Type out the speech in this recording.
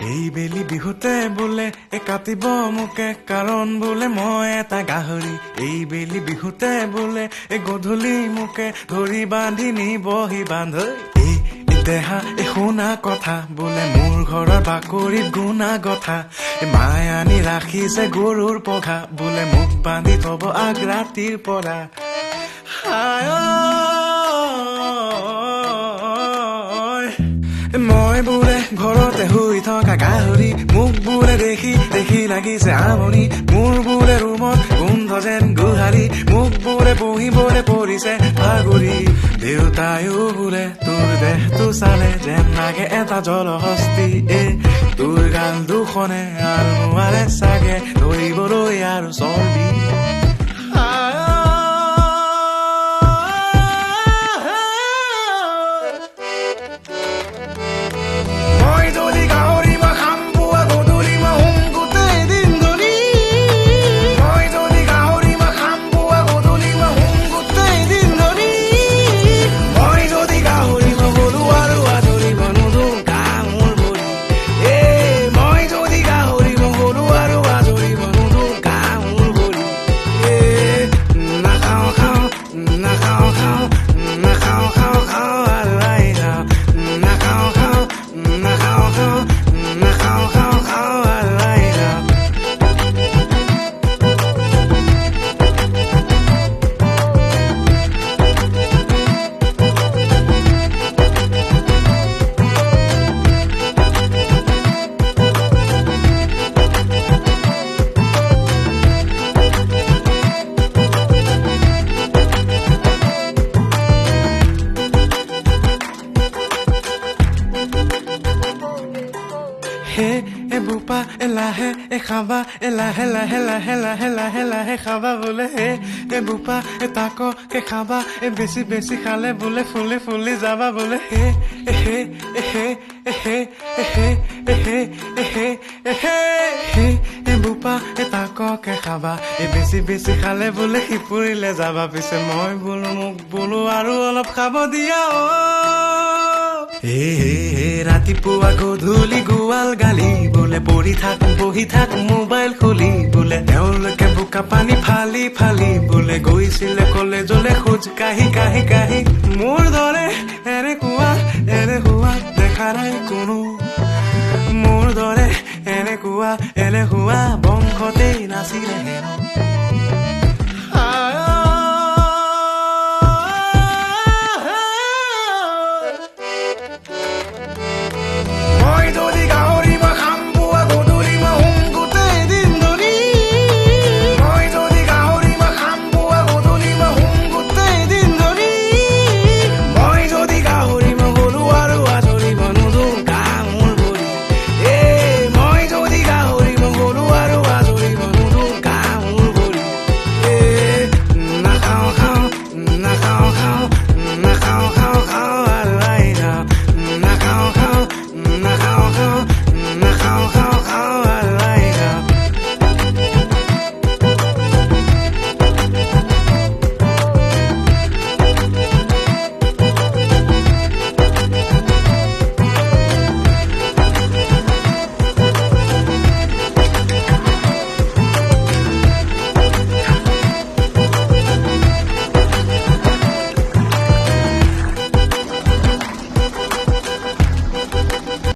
এই বেলি বিহুতে বোলে কাটিব মোকে কাৰণ বোলে মই এটা গাহৰি এই বেলি বিহুতে বোলে গধূলি মোকে ধৰি বান্ধি নিবহি বান্ধ এই দেহা শুনা কথা বোলে মোৰ ঘৰৰ বাকৰিত গুণা কথা মায়ে আনি ৰাখিছে গৰুৰ পঘা বোলে মোক বান্ধি থব আগ ৰাতিৰ পৰা মই বোলে ঘৰতে শুই থকা গাহৰি মোক বোলে দেখি দেখি লাগিছে আমনি মোৰ বোলে ৰুমত গোন্ধ যেন গোহালি মোক বোলে বহিবলৈ পৰিছে ভাগৰি দেউতায়ো বোলে তোৰ দেহটো চালে যেন লাগে এটা জলহস্তি তোৰ গাল দুখনে আলমোৱাৰে চাগে ধৰিবলৈ আৰু চৰ্বি বুপা লাহে খাবা লাহে লাহে লাহে লাহে লাহে লাহে খাবা বোলে বুপা তাককে খাবা বেছি বেছি খালে বোলে ফুলি ফুলি যাবা বোলে বুপা তাককে খাবা বেছি বেছি খালে বোলে সিপুৰিলে যাবা পিছে মই বোলো মোক বোলো আৰু অলপ খাব দিয়া ৰাতিপুৱা গধূলি গোৱাল গালি বোলে পঢ়ি থাক বহি থাক মোবাইল খুলি বোলে তেওঁলোকে বোকা পানী ফালি ফালি বোলে গৈছিলে কলেজলে খোজ কাহি কাহি কাহি মোৰ দৰে এনেকুৱা দেখা নাই কোনো মোৰ দৰে এনেকুৱা বংশতেই নাছিলে হেনো